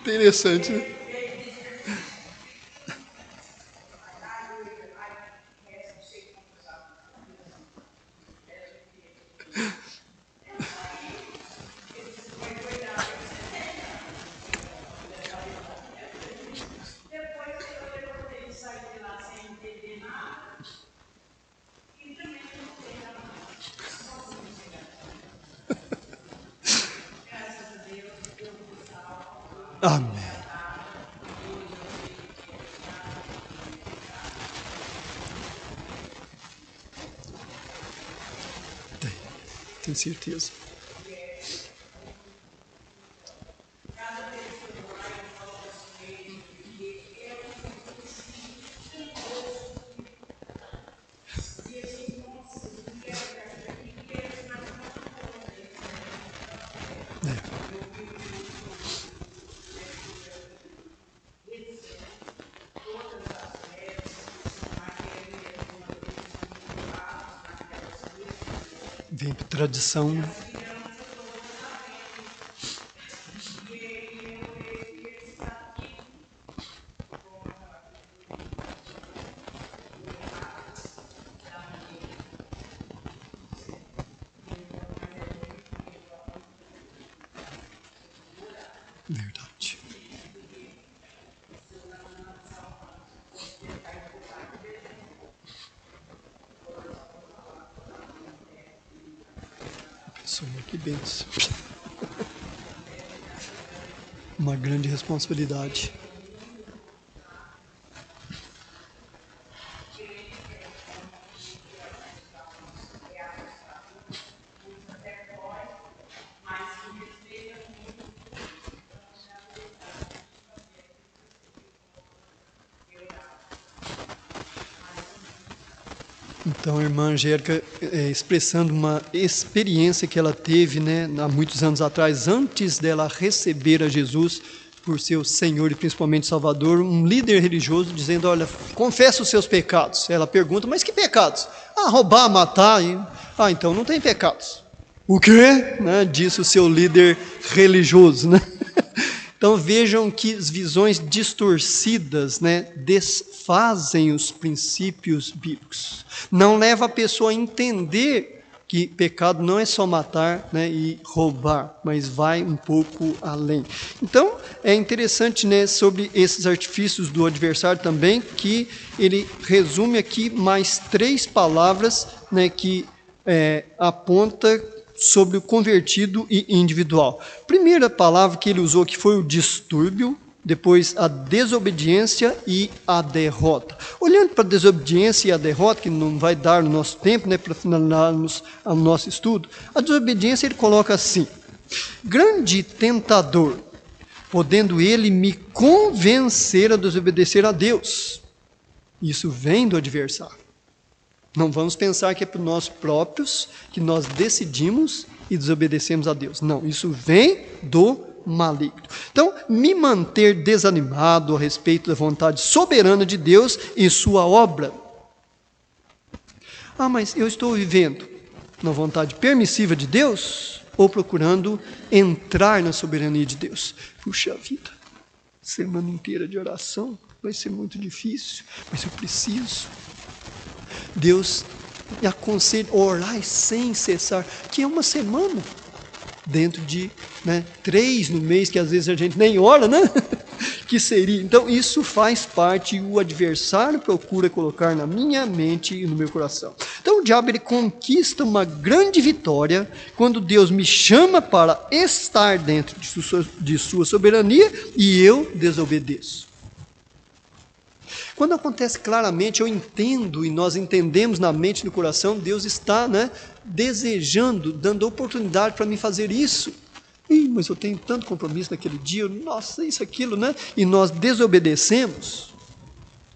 Interessante, né? Amém. Tenho certeza. Vem por tradição. Verdade. Senhor, que bênção. Uma grande responsabilidade. Então, a irmã Angélica, expressando uma experiência que ela teve, né, há muitos anos atrás, antes dela receber a Jesus por seu Senhor e principalmente Salvador, um líder religioso dizendo, olha, confessa os seus pecados. Ela pergunta, mas que pecados? Roubar, matar. Então não tem pecados. O quê? Né, disse o seu líder religioso, né? Então vejam que as visões distorcidas, né, desfazem os princípios bíblicos. Não leva a pessoa a entender que pecado não é só matar, né, e roubar, mas vai um pouco além. Então é interessante, né, sobre esses artifícios do adversário também, que ele resume aqui mais 3 palavras, né, que aponta sobre o convertido e individual. Primeira palavra que ele usou que foi o distúrbio, depois a desobediência e a derrota. Olhando para a desobediência e a derrota, que não vai dar no nosso tempo, né, para finalizarmos o nosso estudo, a desobediência ele coloca assim, grande tentador, podendo ele me convencer a desobedecer a Deus. Isso vem do adversário. Não vamos pensar que é por nós próprios que nós decidimos e desobedecemos a Deus. Não, isso vem do maligno. Então, me manter desanimado a respeito da vontade soberana de Deus e sua obra. Mas eu estou vivendo na vontade permissiva de Deus ou procurando entrar na soberania de Deus? Puxa vida, semana inteira de oração vai ser muito difícil, mas eu preciso. Deus me aconselha a orar sem cessar, que é uma semana, dentro de 3 no mês, que às vezes a gente nem ora, né? Que seria. Então isso faz parte, o adversário procura colocar na minha mente e no meu coração. Então o diabo ele conquista uma grande vitória quando Deus me chama para estar dentro de sua soberania e eu desobedeço. Quando acontece claramente, eu entendo e nós entendemos na mente e no coração, Deus está desejando, dando oportunidade para mim fazer isso. Mas eu tenho tanto compromisso naquele dia, nossa, isso, aquilo, né? E nós desobedecemos.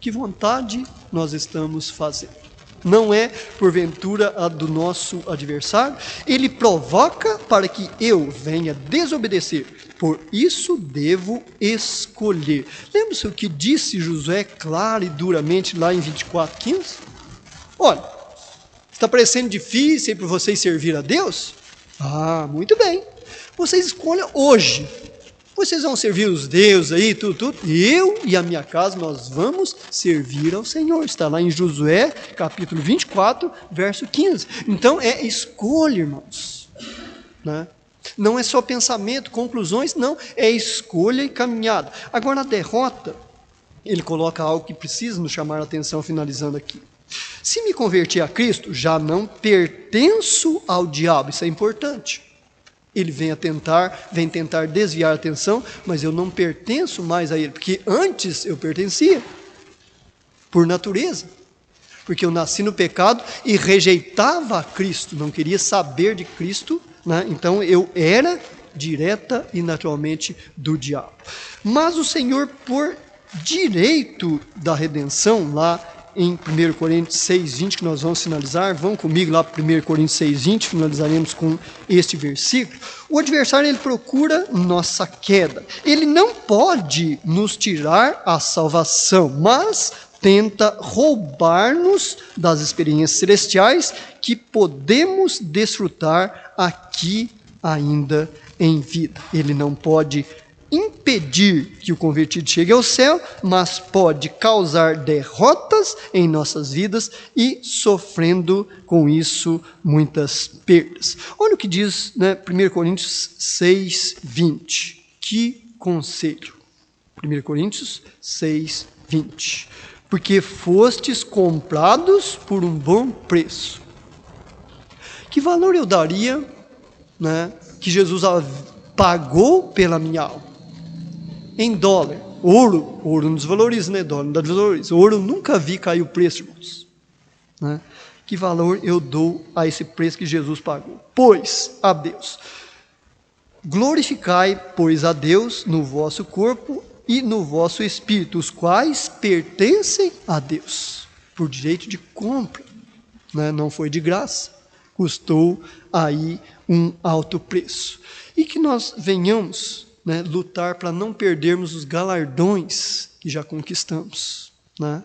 Que vontade nós estamos fazendo? Não é, porventura, a do nosso adversário. Ele provoca para que eu venha desobedecer. Por isso devo escolher. Lembra-se o que disse Josué claro e duramente lá em 24:15? Olha, está parecendo difícil para vocês servir a Deus? Muito bem. Vocês escolham hoje Vocês vão servir os deuses aí, tudo. Eu e a minha casa, nós vamos servir ao Senhor. Está lá em Josué, capítulo 24, verso 15. Então, é escolha, irmãos. Né? Não é só pensamento, conclusões, não. É escolha e caminhada. Agora, na derrota, ele coloca algo que precisa nos chamar a atenção, finalizando aqui. Se me converter a Cristo, já não pertenço ao diabo. Isso é importante. Ele vem tentar desviar a atenção, mas eu não pertenço mais a ele, porque antes eu pertencia, por natureza, porque eu nasci no pecado e rejeitava a Cristo, não queria saber de Cristo, né? Então eu era direta e naturalmente do diabo. Mas o Senhor, por direito da redenção, lá em 1 Coríntios 6:20, que nós vamos finalizar, vão comigo lá para 1 Coríntios 6:20, finalizaremos com este versículo. O adversário, ele procura nossa queda. Ele não pode nos tirar a salvação, mas tenta roubar-nos das experiências celestiais que podemos desfrutar aqui ainda em vida. Ele não pode impedir que o convertido chegue ao céu, mas pode causar derrotas em nossas vidas e sofrendo com isso muitas perdas. Olha o que diz, né, 1 Coríntios 6:20. Que conselho! 1 Coríntios 6:20. Porque fostes comprados por um bom preço. Que valor eu daria, né, que Jesus pagou pela minha alma? Em dólar, ouro não desvaloriza, né? Dólar não dá desvaloriza. Ouro eu nunca vi cair o preço, irmãos. Né? Que valor eu dou a esse preço que Jesus pagou? Pois a Deus, glorificai, pois a Deus no vosso corpo e no vosso espírito, os quais pertencem a Deus, por direito de compra, né? Não foi de graça, custou aí um alto preço. E que nós venhamos, né, lutar para não perdermos os galardões que já conquistamos, né?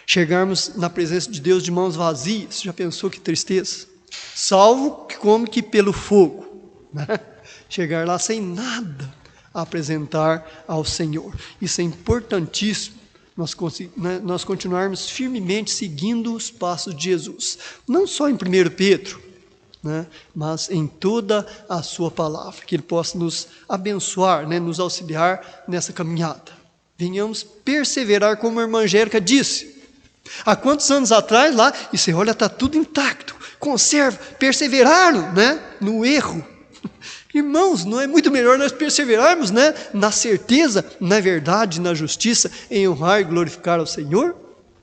Chegarmos na presença de Deus de mãos vazias. Já pensou que tristeza? Salvo como que pelo fogo, né? Chegar lá sem nada a apresentar ao Senhor. Isso é importantíssimo, nós continuarmos firmemente seguindo os passos de Jesus, não só em 1 Pedro, né, mas em toda a sua palavra, que Ele possa nos abençoar, né, nos auxiliar nessa caminhada. Venhamos perseverar, como a irmã Angélica disse, há quantos anos atrás lá, e você olha, está tudo intacto, conserva, perseveraram, né, no erro. Irmãos, não é muito melhor nós perseverarmos, né, na certeza, na verdade, na justiça, em honrar e glorificar ao Senhor?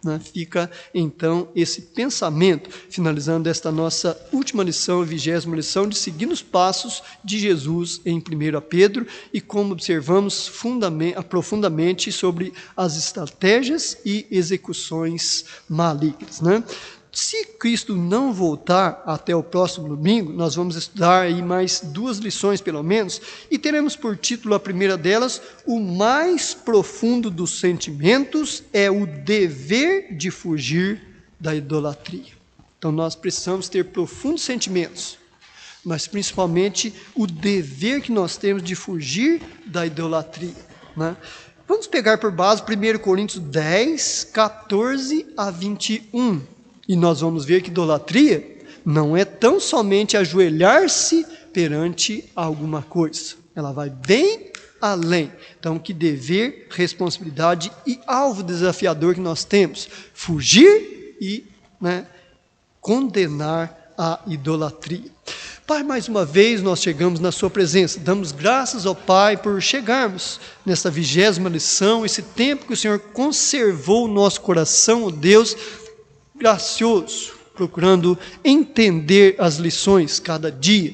Né? Fica então esse pensamento, finalizando esta nossa última lição, a 20ª lição, de seguir os passos de Jesus em 1 Pedro, e como observamos profundamente sobre as estratégias e execuções malignas, né? Se Cristo não voltar até o próximo domingo, nós vamos estudar aí mais 2 lições pelo menos, e teremos por título a primeira delas: o mais profundo dos sentimentos é o dever de fugir da idolatria. Então nós precisamos ter profundos sentimentos, mas principalmente o dever que nós temos de fugir da idolatria, né? Vamos pegar por base 1 Coríntios 10, 14 a 21. E nós vamos ver que idolatria não é tão somente ajoelhar-se perante alguma coisa. Ela vai bem além. Então, que dever, responsabilidade e alvo desafiador que nós temos? Fugir e, né, condenar a idolatria. Pai, mais uma vez nós chegamos na sua presença. Damos graças ao Pai por chegarmos nessa 20ª lição, esse tempo que o Senhor conservou o nosso coração, ó Deus, gracioso, procurando entender as lições cada dia,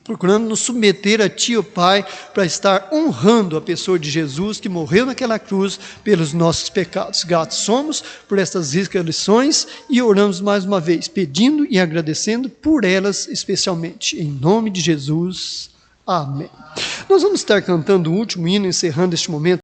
procurando nos submeter a Ti, ó Pai, para estar honrando a pessoa de Jesus que morreu naquela cruz pelos nossos pecados. Gratos somos por estas ricas lições e oramos mais uma vez, pedindo e agradecendo por elas especialmente. Em nome de Jesus, amém. Nós vamos estar cantando o último hino, encerrando este momento.